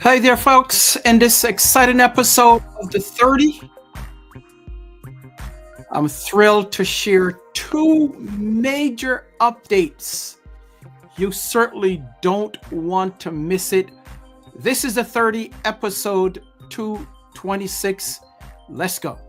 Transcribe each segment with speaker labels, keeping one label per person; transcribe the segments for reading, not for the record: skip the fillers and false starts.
Speaker 1: Hi there, folks. In this exciting episode of the 30, I'm thrilled to share two major updates. You certainly don't want to miss it. This is the 30 episode 226. Let's go.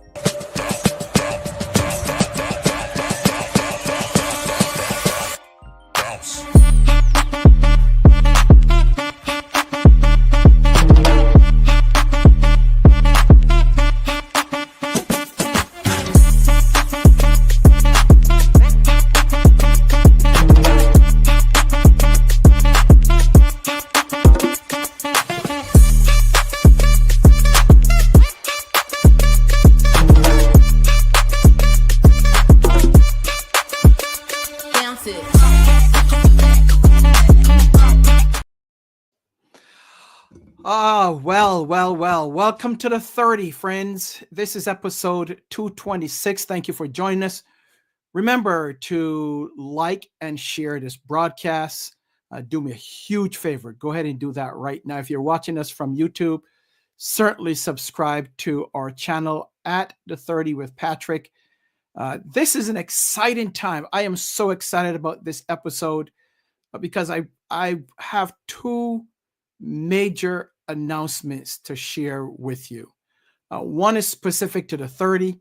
Speaker 1: Well. Welcome to the 30, friends. This is episode 226. Thank you for joining us. Remember to like and share this broadcast. Do me a huge favor. Go ahead and do that right now. If you're watching us from YouTube, certainly subscribe to our channel at the 30 with Patrick. This is an exciting time. I am so excited about this episode because I have two major announcements to share with you. One is specific to the 30,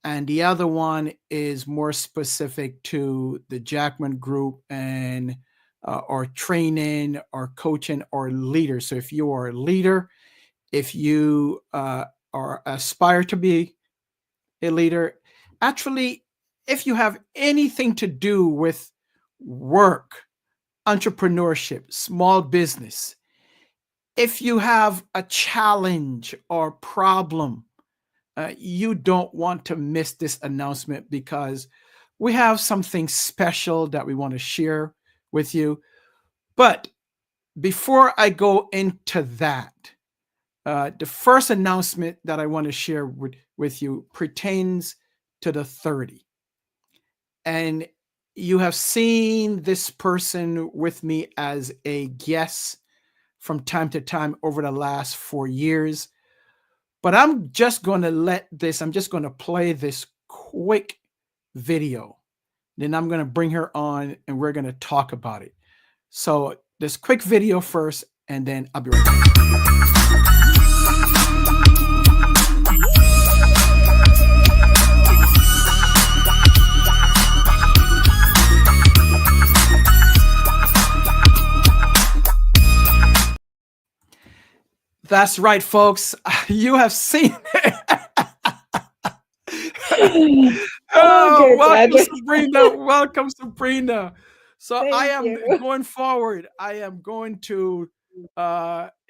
Speaker 1: and the other one is more specific to the Jackman Group and our training, our coaching, or leader. So if you are a leader, if you are aspire to be a leader, actually, if you have anything to do with work, entrepreneurship, small business, if you have a challenge or problem, you don't want to miss this announcement because we have something special that we want to share with you. But before I go into that, the first announcement that I want to share with you pertains to the 30. And you have seen this person with me as a guest from time to time over the last 4 years. But I'm just going to play this quick video. Then I'm going to bring her on and we're going to talk about it. So this quick video first, and then I'll be right back. That's right, folks. You have seen it. Oh, welcome, Sabrina. Welcome, Sabrina. So
Speaker 2: Thank
Speaker 1: I am
Speaker 2: you.
Speaker 1: going forward. I am going to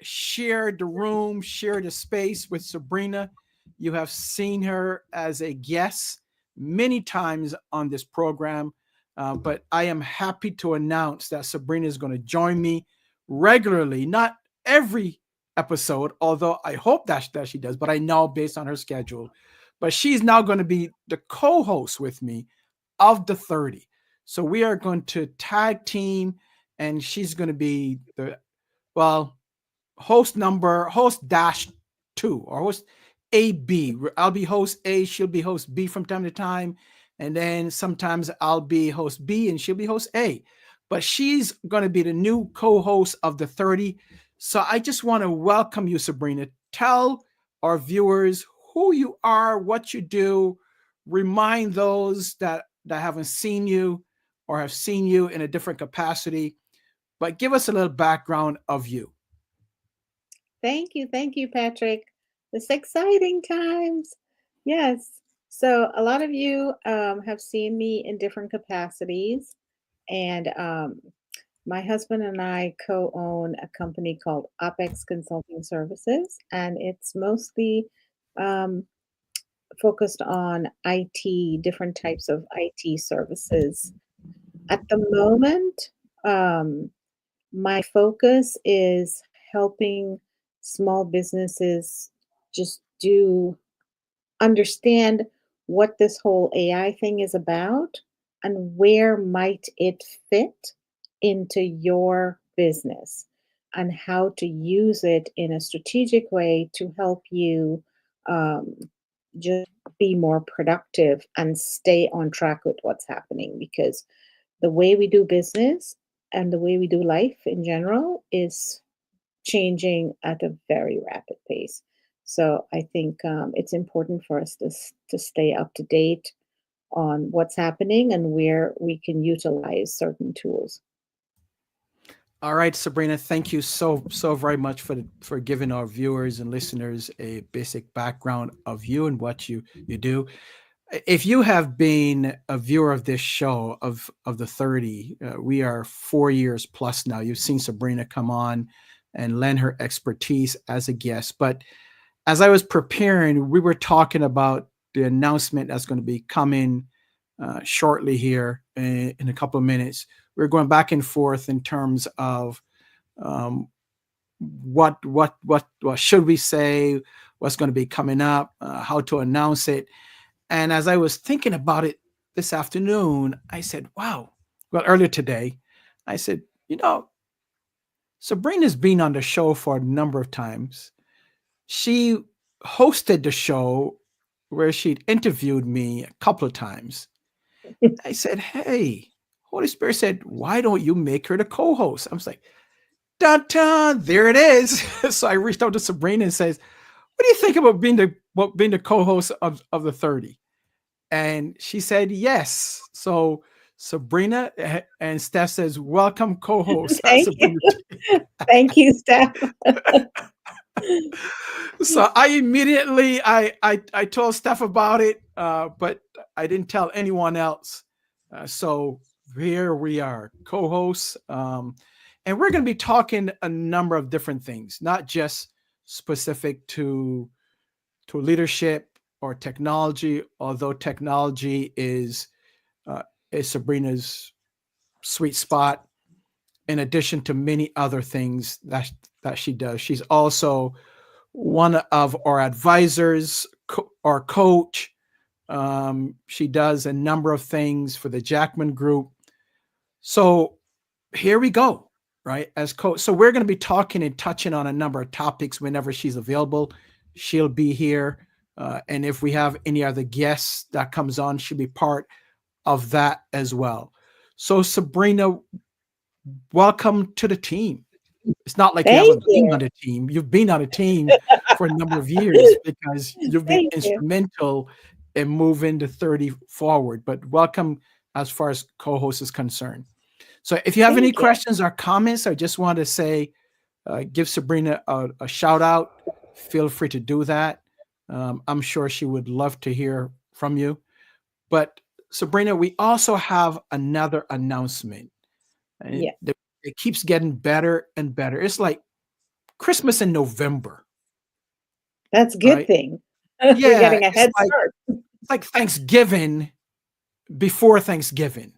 Speaker 1: share the room, share the space with Sabrina. You have seen her as a guest many times on this program, but I am happy to announce that Sabrina is going to join me regularly, not every episode, although I hope that she does, but I know based on her schedule. But she's now going to be the co-host with me of the 30. So we are going to tag team, and she's going to be the host dash two, or host AB. I'll be host A, she'll be host B from time to time, and then sometimes I'll be host B and she'll be host A. But she's going to be the new co-host of the 30. So I just want to welcome you, Sabrina. Tell our viewers who you are, what you do. Remind those that haven't seen you or have seen you in a different capacity. But give us a little background of you.
Speaker 2: Thank you. Thank you, Patrick. It's exciting times. Yes. So, a lot of you have seen me in different capacities. And my husband and I co own a company called OpEx Consulting Services, and it's mostly um, focused on IT, different types of IT services. At the moment, um, my focus is helping small businesses just do understand what this whole AI thing is about and where might it fit into your business. on how to use it in a strategic way to help you um, just be more productive and stay on track with what's happening. Because the way we do business and the way we do life in general is changing at a very rapid pace. So I think it's important for us to stay up to date on what's happening and where we can utilize certain tools.
Speaker 1: All right, Sabrina, thank you so very much for giving our viewers and listeners a basic background of you and what you do. If you have been a viewer of this show of the 30, we are 4 years plus now. You've seen Sabrina come on and lend her expertise as a guest. But as I was preparing, we were talking about the announcement that's going to be coming shortly here in a couple of minutes. We're going back and forth in terms of um, what should we say, what's going to be coming up, how to announce it. And as I was thinking about it this afternoon, I said, wow. Well, earlier today, I said, Sabrina's been on the show for a number of times. She hosted the show where she'd interviewed me a couple of times. I said, hey, Holy Spirit said, why don't you make her the co-host? I was like, dun dun, there it is. So I reached out to Sabrina and says, what do you think about being the co-host of the 30? And she said yes. So Sabrina and Steph says, welcome co-host.
Speaker 2: Thank you.
Speaker 1: Sabrina.
Speaker 2: Thank you, Steph.
Speaker 1: So I immediately I told Steph about it, but I didn't tell anyone else. So here we are, co-hosts, and we're going to be talking a number of different things, not just specific to leadership or technology. Although technology uh, is Sabrina's sweet spot, in addition to many other things that she does. She's also one of our advisors, our coach. She does a number of things for the Jackman Group. So here we go, right? As coach. So we're going to be talking and touching on a number of topics whenever she's available. She'll be here. And if we have any other guests that comes on, she'll be part of that as well. So Sabrina, welcome to the team. It's not like you
Speaker 2: Thank
Speaker 1: haven't been
Speaker 2: you.
Speaker 1: on a team. You've been on a team for a number of years because you've been
Speaker 2: Thank you.
Speaker 1: instrumental in moving the 30 forward. But welcome as far as co-host is concerned. So if you have any
Speaker 2: Thank you.
Speaker 1: questions or comments, I just want to say, give Sabrina a shout out. Feel free to do that. I'm sure she would love to hear from you. But Sabrina, we also have another announcement. And
Speaker 2: Yeah,
Speaker 1: it keeps getting better and better. It's like Christmas in November,
Speaker 2: that's a good
Speaker 1: right?
Speaker 2: thing. We're
Speaker 1: Yeah,
Speaker 2: getting a head start.
Speaker 1: it's like Thanksgiving before Thanksgiving.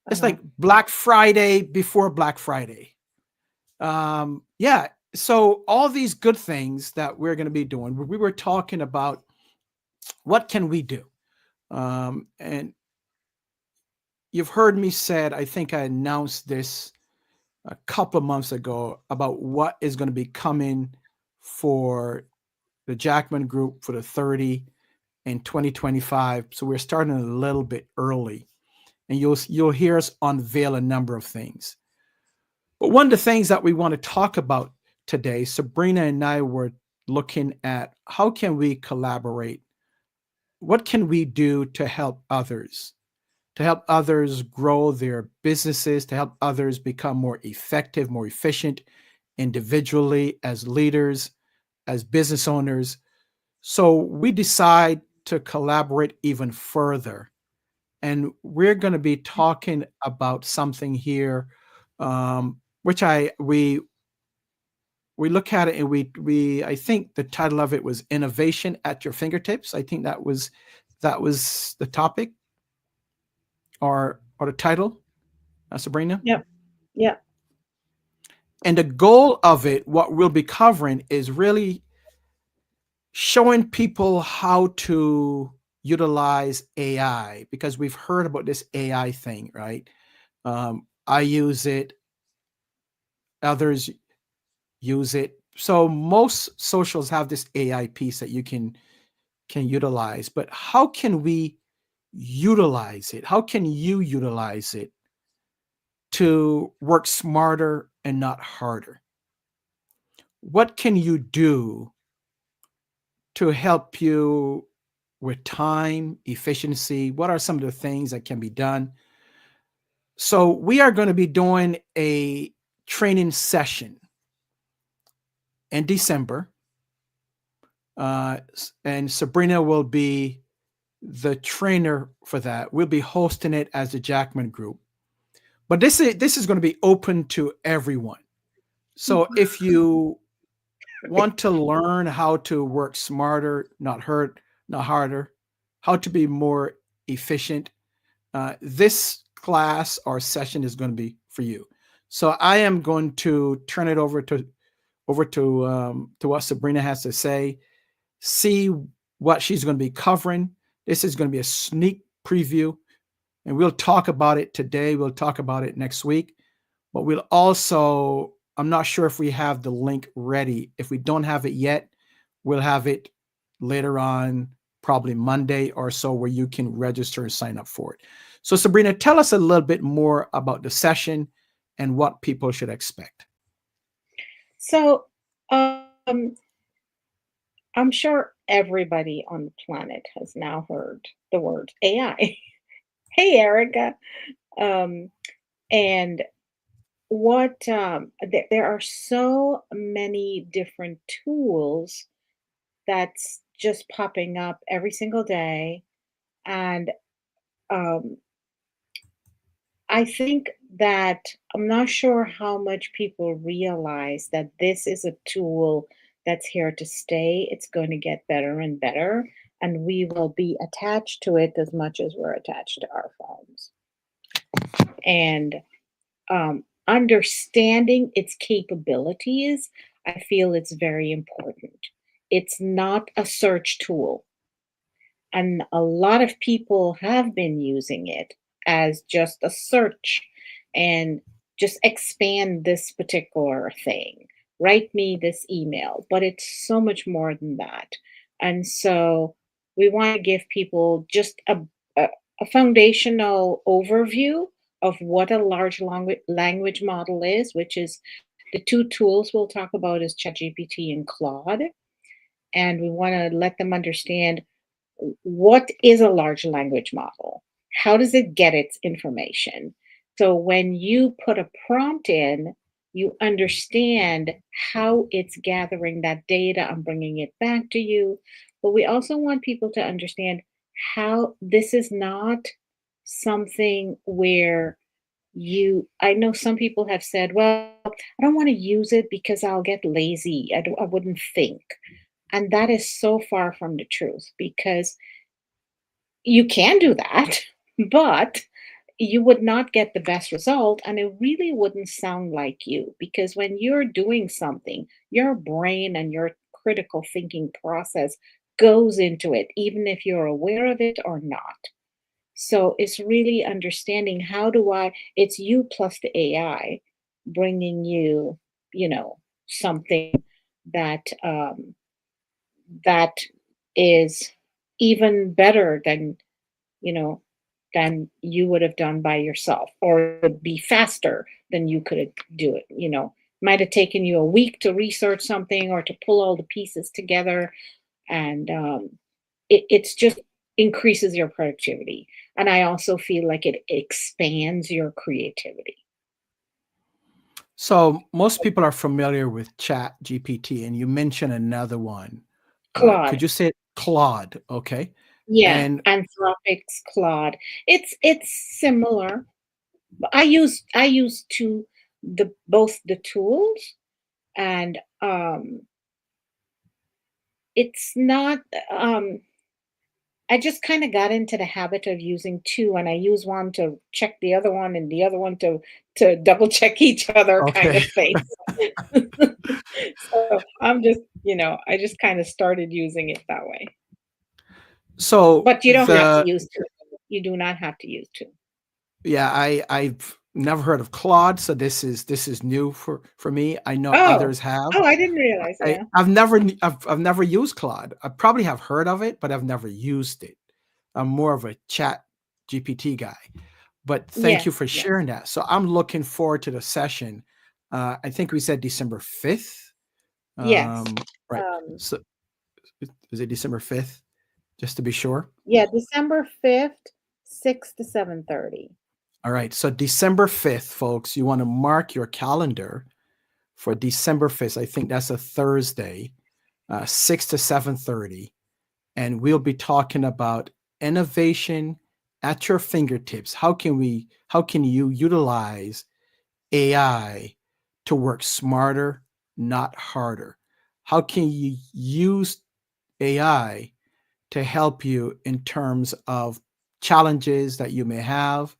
Speaker 1: It's
Speaker 2: Uh-huh.
Speaker 1: like Black Friday before Black Friday. Yeah. So all these good things that we're going to be doing, we were talking about what can we do, and you've heard me said. I think I announced this a couple of months ago about what is going to be coming for the Jackman Group for the 30 in 2025. So we're starting a little bit early, and you'll hear us unveil a number of things. But one of the things that we want to talk about today, Sabrina and I were looking at how can we collaborate? What can we do to help others? To help others grow their businesses, to help others become more effective, more efficient individually, as leaders, as business owners. So we decide to collaborate even further. And we're going to be talking about something here, which we look at it and we I think the title of it was innovation at your fingertips. I think that was the topic or the title, Sabrina.
Speaker 2: Yep. Yep.
Speaker 1: And the goal of it, what we'll be covering, is really showing people how to utilize AI because we've heard about this AI thing, right? I use it. Others use it. So most socials have this AI piece that you can utilize, but how can we utilize it? How can you utilize it to work smarter and not harder? What can you do to help you with time, efficiency? What are some of the things that can be done? So, we are going to be doing a training session in December, and Sabrina will be the trainer for that. We'll be hosting it as the Jackman Group. But this is going to be open to everyone. So if you want to learn how to work smarter, not harder, how to be more efficient, this class or session is going to be for you. So I am going to turn it over to what Sabrina has to say. See what she's going to be covering. This is going to be a sneak preview, and we'll talk about it today. We'll talk about it next week, but we'll also, I'm not sure if we have the link ready. If we don't have it yet, we'll have it later on, probably Monday or so, where you can register and sign up for it. So, Sabrina, tell us a little bit more about the session and what people should expect.
Speaker 2: So, I'm sure everybody on the planet has now heard the word AI. Hey, Erica. Um, and there are so many different tools that's just popping up every single day. And um, I think that I'm not sure how much people realize that this is a tool that's here to stay. It's going to get better and better, and we will be attached to it as much as we're attached to our phones. And understanding its capabilities, I feel it's very important. It's not a search tool. And a lot of people have been using it as just a search and just expand this particular thing. Write me this email, but it's so much more than that. And so we want to give people just a, a foundational overview of what a large language model is, which is the two tools we'll talk about is ChatGPT and Claude. And we want to let them understand what is a large language model? How does it get its information? So when you put a prompt in, you understand how it's gathering that data and bringing it back to you. But we also want people to understand how this is not something where I know some people have said, well, I don't want to use it because I'll get lazy. I wouldn't think. And that is so far from the truth because you can do that, but you would not get the best result and it really wouldn't sound like you because when you're doing something, your brain and your critical thinking process goes into it, even if you're aware of it or not. So it's really understanding it's you plus the AI bringing you, something that that is even better you know, than you would have done by yourself, or would be faster than you could do it. Might have taken you a week to research something or to pull all the pieces together, and it's just increases your productivity. And I also feel like it expands your creativity.
Speaker 1: So most people are familiar with Chat GPT, and you mentioned another one. Could
Speaker 2: Claude,
Speaker 1: you say it? Claude? Okay.
Speaker 2: yeah,
Speaker 1: And
Speaker 2: Anthropic's Claude. It's similar. I use both the tools, and it's not I just kind of got into the habit of using two, and I use one to check the other one and the other one to double check each other kind
Speaker 1: okay.
Speaker 2: of thing. So I just kind of started using it that way.
Speaker 1: So
Speaker 2: But you don't have to
Speaker 1: the
Speaker 2: use two. You do not have to use two.
Speaker 1: yeah, I've Never heard of Claude, so this is new for me. I know
Speaker 2: Oh,
Speaker 1: others have.
Speaker 2: oh, I didn't realize. Yeah.
Speaker 1: I've never used Claude. I probably have heard of it, but I've never used it. I'm more of a chat GPT guy. But thank you
Speaker 2: Yes.
Speaker 1: for
Speaker 2: Yes.
Speaker 1: sharing that. So I'm looking forward to the session. I think we said December 5th.
Speaker 2: Yes.
Speaker 1: Right.
Speaker 2: Um,
Speaker 1: So is it December 5th? Just to be sure.
Speaker 2: yeah, December 5th, 6 to 7:30.
Speaker 1: All right. So December 5th, folks, you want to mark your calendar for December 5th. I think that's a Thursday, 6 to 7:30. And we'll be talking about innovation at your fingertips. How can you utilize AI to work smarter, not harder? How can you use AI to help you in terms of challenges that you may have?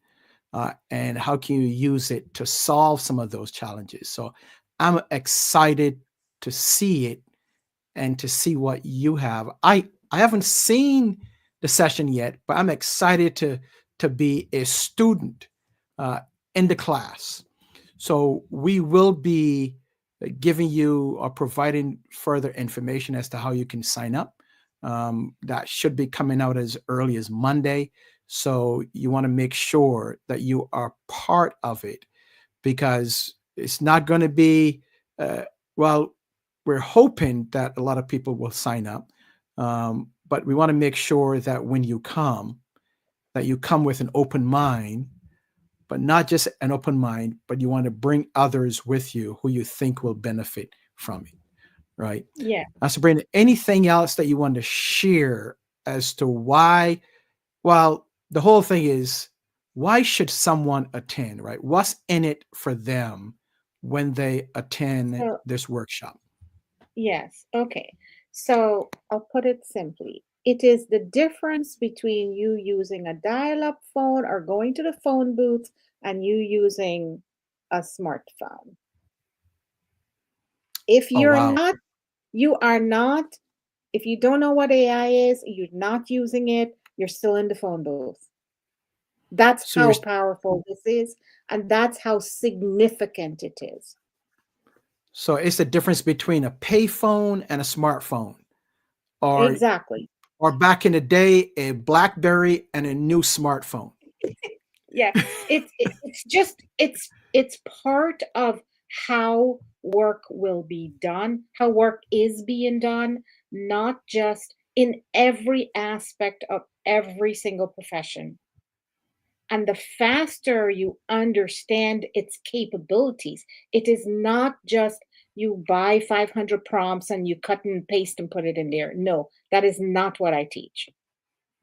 Speaker 1: And how can you use it to solve some of those challenges? So I'm excited to see it and to see what you have. I haven't seen the session yet, but I'm excited to be a student uh, in the class. So we will be giving you or providing further information as to how you can sign up. That should be coming out as early as Monday. So you want to make sure that you are part of it because it's not going to be, uh, well, we're hoping that a lot of people will sign up. But we want to make sure that when you come, that you come with an open mind, but not just an open mind, but you want to bring others with you who you think will benefit from it, right?
Speaker 2: Yeah.
Speaker 1: Sabrina, anything else that you want to share as to why? Well, the whole thing is why should someone attend, right? What's in it for them when they attend
Speaker 2: So,
Speaker 1: this workshop?
Speaker 2: yes. Okay. So I'll put it simply. It is the difference between you using a dial-up phone or going to the phone booth and you using a smartphone. If
Speaker 1: Oh,
Speaker 2: you're
Speaker 1: wow.
Speaker 2: not, you are not, if you don't know what AI is, you're not using it, you're still in the phone booth. That's
Speaker 1: So
Speaker 2: how
Speaker 1: you're
Speaker 2: powerful this is, and that's how significant it is.
Speaker 1: so it's the difference between a payphone and a smartphone, or
Speaker 2: Exactly.
Speaker 1: back in the day, a BlackBerry and a new smartphone.
Speaker 2: Yeah, it's just it's part of how work will be done, how work is being done, not just in every aspect of every single profession. And the faster you understand its capabilities, it is not just you buy 500 prompts and you cut and paste and put it in there. No, that is not what I teach.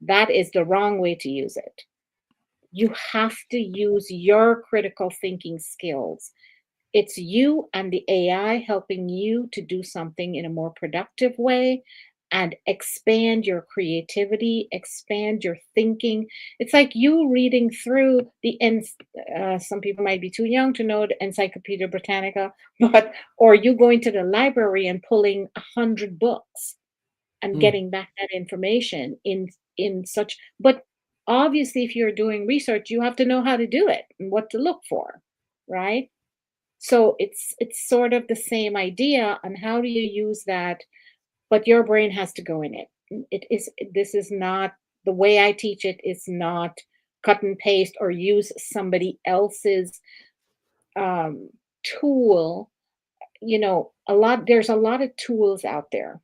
Speaker 2: That is the wrong way to use it. You have to use your critical thinking skills. It's you and the AI helping you to do something in a more productive way and expand your creativity, expand your thinking. It's like you reading through some people might be too young to know the Encyclopedia Britannica, but or you going to the library and pulling 100 books and
Speaker 1: Mm.
Speaker 2: getting back that information in such, but obviously if you're doing research you have to know how to do it and what to look for, right? So it's sort of the same idea on how do you use that, but your brain has to go in it. It is this is not the way I teach it is not cut and paste or use somebody else's um, tool. There's a lot of tools out there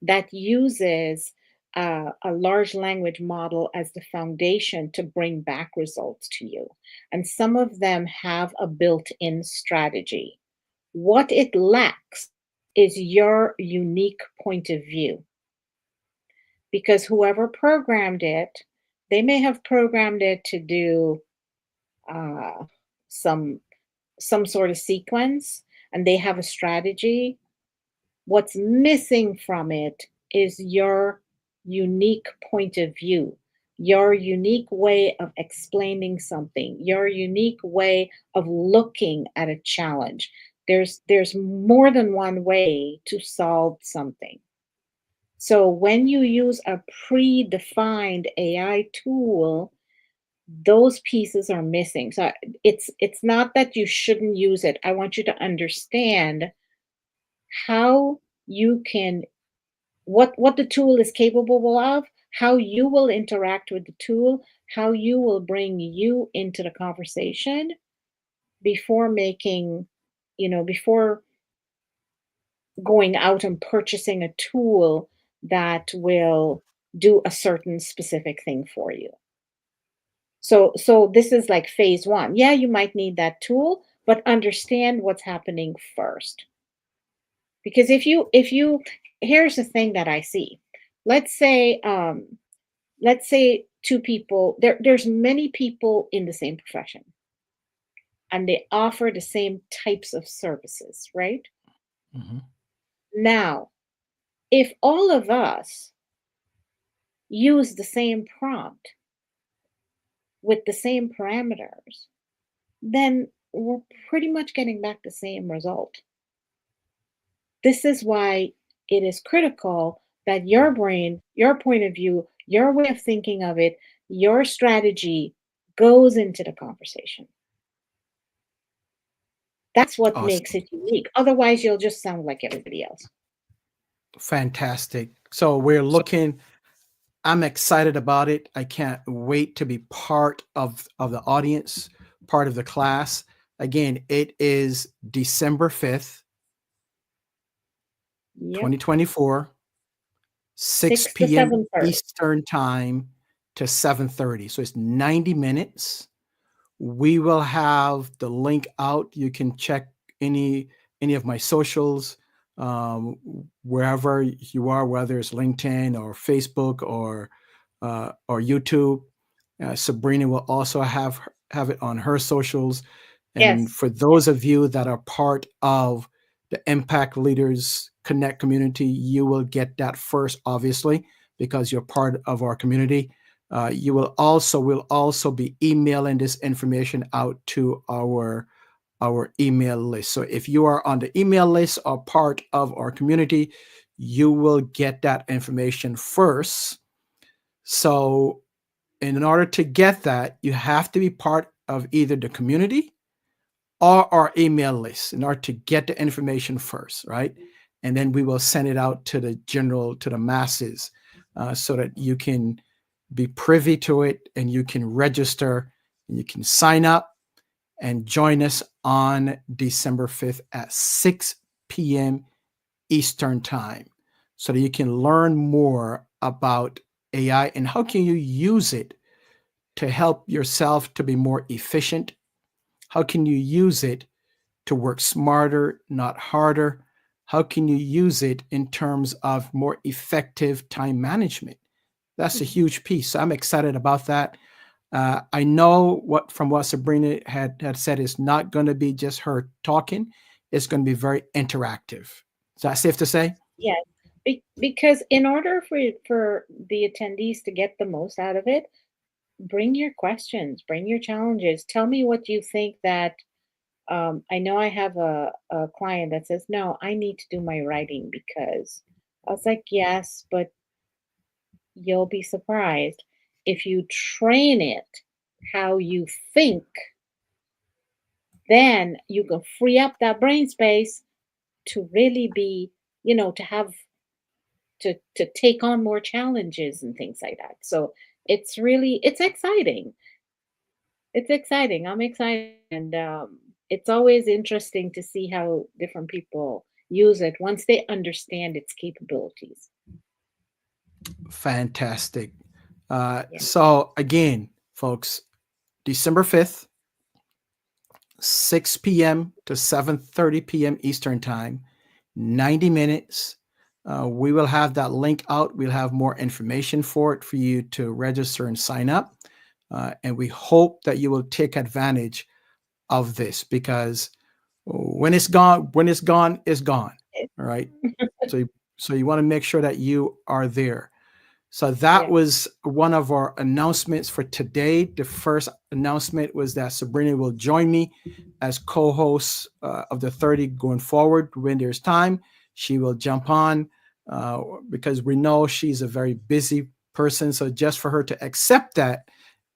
Speaker 2: that uses a large language model as the foundation to bring back results to you. And some of them have a built in strategy. What it lacks is your unique point of view because whoever programmed it, they may have programmed it to do uh, some some sort of sequence and they have a strategy. What's missing from it is your unique point of view, your unique way of explaining something, your unique way of looking at a challenge. There's more than one way to solve something. So when you use a predefined AI tool, those pieces are missing. So it's not that you shouldn't use it. I want you to understand how you can what the tool is capable of, how you will interact with the tool, how you will bring you into the conversation before making, before going out and purchasing a tool that will do a certain specific thing for you. So this is like phase 1. Yeah, you might need that tool, but understand what's happening first. Because if you here's the thing that I see. Let's say two people, there's many people in the same profession and they offer the same types of services, right?
Speaker 1: Mhm.
Speaker 2: Now, if all of us use the same prompt with the same parameters, then we're pretty much getting back the same result. This is why it is critical that your brain, your point of view, your way of thinking of it, your strategy goes into the conversation. That's what makes
Speaker 1: Awesome.
Speaker 2: it unique. Otherwise, you'll just sound like everybody else.
Speaker 1: Fantastic. So we're looking, I'm excited about it. I can't wait to be part of the audience, part of the class. Again, it is December 5th,
Speaker 2: Yep.
Speaker 1: 2024, 6
Speaker 2: 6 to
Speaker 1: p.m.
Speaker 2: 7:30.
Speaker 1: Eastern time to 7:30. So it's 90 minutes. We will have the link out. You can check any of my socials, um, wherever you are, whether it's LinkedIn or Facebook or YouTube. Sabrina will also have it on her socials. And
Speaker 2: Yes.
Speaker 1: for those of you that are part of the Impact Leaders Connect community, you will get that first, obviously, because you're part of our community. You will also be emailing this information out to our email list. So if you are on the email list or part of our community, you will get that information first. So in order to get that, you have to be part of either the community or our email list in order to get the information first, right? And then we will send it out to the masses, so that you can be privy to it and you can register and you can sign up and join us on December 5th at 6 p.m. Eastern time so that you can learn more about AI and how can you use it to help yourself to be more efficient. How can you use it to work smarter, not harder? How can you use it in terms of more effective time management? That's a
Speaker 2: Mhm.
Speaker 1: huge piece. So I'm excited about that. I know what Sabrina had said is not going to be just her talking. It's going to be very interactive. Is that safe to say?
Speaker 2: Yes. Because in order for the attendees to get the most out of it, bring your questions, bring your challenges. Tell me what you think that I know I have a client that says, no, I need to do my writing because I was like, yes, but you'll be surprised. If you train it how you think, then you can free up that brain space to really be, to have to take on more challenges and things like that. So it's exciting. It's exciting. I'm excited, and it's always interesting to see how different people use it once they understand its capabilities.
Speaker 1: Fantastic.
Speaker 2: Yeah.
Speaker 1: So again, folks, December 5th, 6 p.m. to 7:30 p.m. Eastern time, 90 minutes. We will have that link out. We'll have more information for it for you to register and sign up. And we hope that you will take advantage of this because when it's gone, it's gone. All right. So, so you want to make sure that you are there. So that
Speaker 2: Yeah.
Speaker 1: was one of our announcements for today. The first announcement was that Sabrina will join me as co-host of the 30 going forward. When there's time, she will jump on because we know she's a very busy person. So just for her to accept that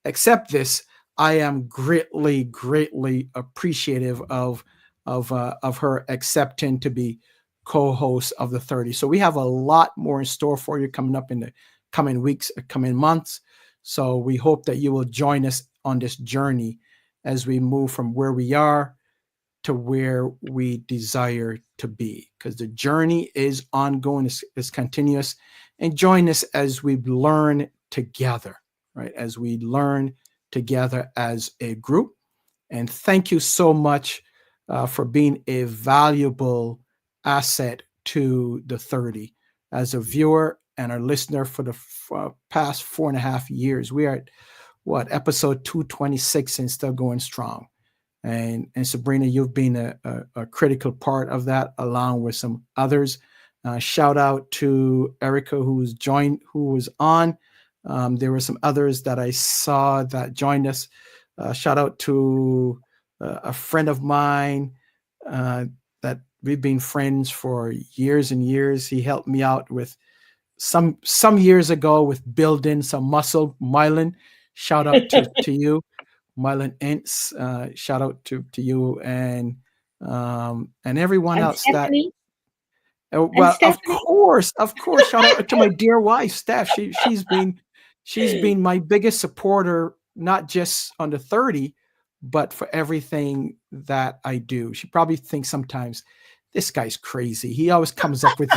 Speaker 1: accept this, I am greatly, greatly appreciative of her accepting to be co-host of the 30. So we have a lot more in store for you coming up in the coming weeks, coming months. So we hope that you will join us on this journey as we move from where we are to where we desire to be, because the journey is ongoing, is continuous. And join us as we learn together, right? As we learn together as a group. And thank you so much for being a valuable asset to the 30 as a viewer and our listener for the past 4.5 years. We are at what, episode 226 and still going strong. And Sabrina, you've been a critical part of that, along with some others. Shout out to Erica, who was on. There were some others that I saw that joined us. Shout out to a friend of mine that we've been friends for years and years. He helped me out with some years ago with building some muscle. Mylan, shout out to you. Mylan Ince, shout out to you and everyone
Speaker 2: And
Speaker 1: else that.
Speaker 2: Stephanie.
Speaker 1: Well, of course. Shout out to my dear wife, Steph. She's been my biggest supporter, not just on the 30, but for everything that I do. She probably thinks sometimes this guy's crazy. He always comes up with.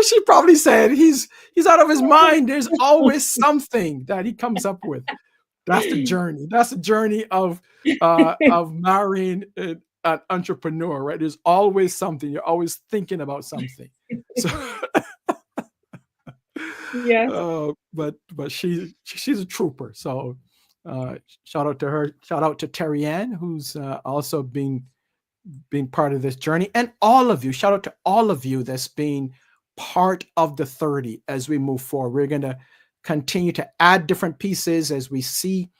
Speaker 1: She probably said he's out of his mind. There's always something that he comes up with. That's the journey. That's the journey of marrying an entrepreneur, right? There's always something. You're always thinking about something. So,
Speaker 2: yeah.
Speaker 1: But she's a trooper. So shout out to her. Shout out to Terry Ann, who's also being part of this journey, and all of you. Shout out to all of you that's being part of the 30 as we move forward. We're going to continue to add different pieces as we see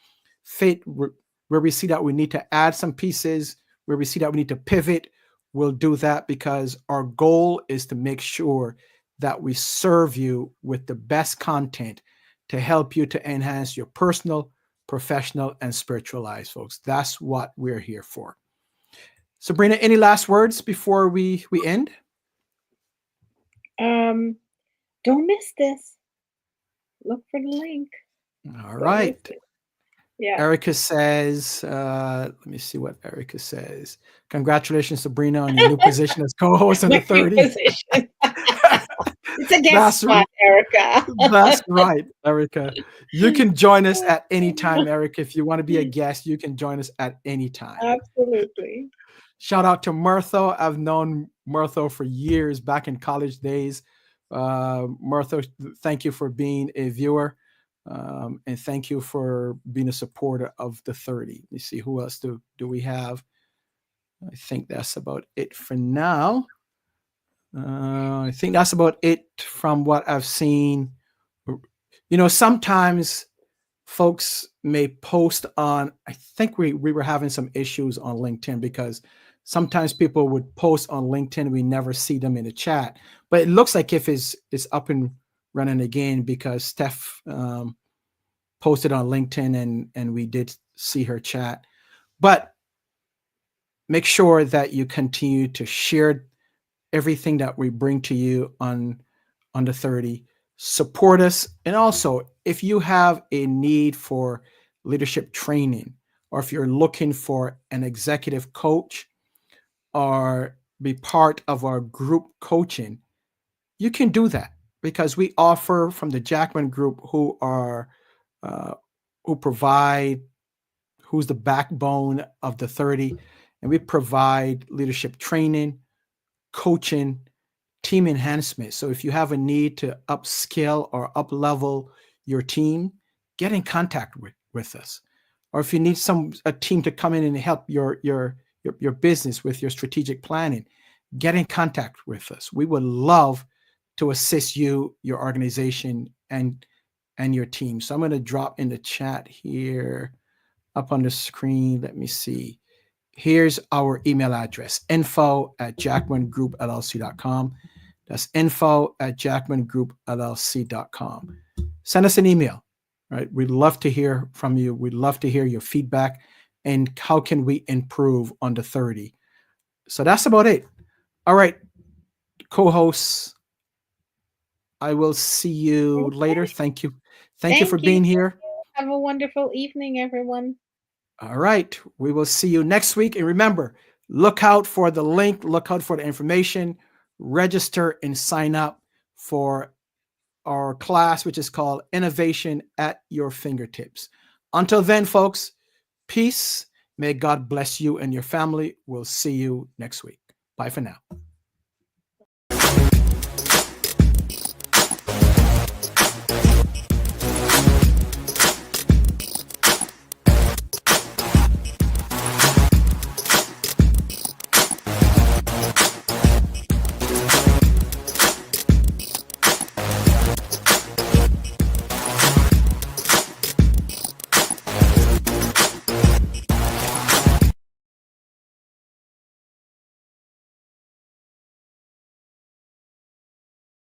Speaker 1: fit, where we see that we need to add some pieces, where we see that we need to pivot. We'll do that, because our goal is to make sure that we serve you with the best content to help you to enhance your personal, professional, and spiritual lives, folks. That's what we're here for. Sabrina, any last words before we end?
Speaker 2: Don't miss this. Look for the link.
Speaker 1: All right.
Speaker 2: Yeah.
Speaker 1: Erica says, let me see what Erica says. Congratulations, Sabrina, on your new position as co-host in the 30.
Speaker 2: It's a guest spot, Erica.
Speaker 1: That's right, Erica. You can join us at any time, Erica. If you want to be a guest, you can join us at any time.
Speaker 2: Absolutely.
Speaker 1: Shout out to Murtho. I've known Murtho for years, back in college days. Murtho, thank you for being a viewer. And thank you for being a supporter of the 30. Let me see, who else do we have? I think that's about it for now. I think that's about it from what I've seen. You know, sometimes folks may post on, I think we were having some issues on LinkedIn, because sometimes people would post on LinkedIn, we never see them in the chat. But it looks like if it's up and running again, because Steph posted on LinkedIn and we did see her chat. But make sure that you continue to share everything that we bring to you on the 30. Support us. And also, if you have a need for leadership training, or if you're looking for an executive coach or be part of our group coaching, you can do that, because we offer from the Jackman Group, who provide, who's the backbone of the 30, and we provide leadership training, coaching, team enhancement. So if you have a need to upskill or up-level your team, get in contact with us. Or if you need a team to come in and help your business with your strategic planning, get in contact with us. We would love to assist you, your organization, and your team. So I'm going to drop in the chat here up on the screen. Let me see. Here's our email address, info@jackmangroupllc.com. That's info@jackmangroupllc.com. send us an email, right? We'd love to hear from you. We'd love to hear your feedback and how can we improve on the 30. So that's about it. All right, co-hosts, I will see you later.
Speaker 2: Okay.
Speaker 1: Thank you. Thank you for
Speaker 2: Thank you.
Speaker 1: being here.
Speaker 2: Have a wonderful evening, everyone.
Speaker 1: All right. We will see you next week. And remember, look out for the link, look out for the information, register and sign up for our class, which is called Innovation at Your Fingertips. Until then, folks, peace. May God bless you and your family. We'll see you next week. Bye for now.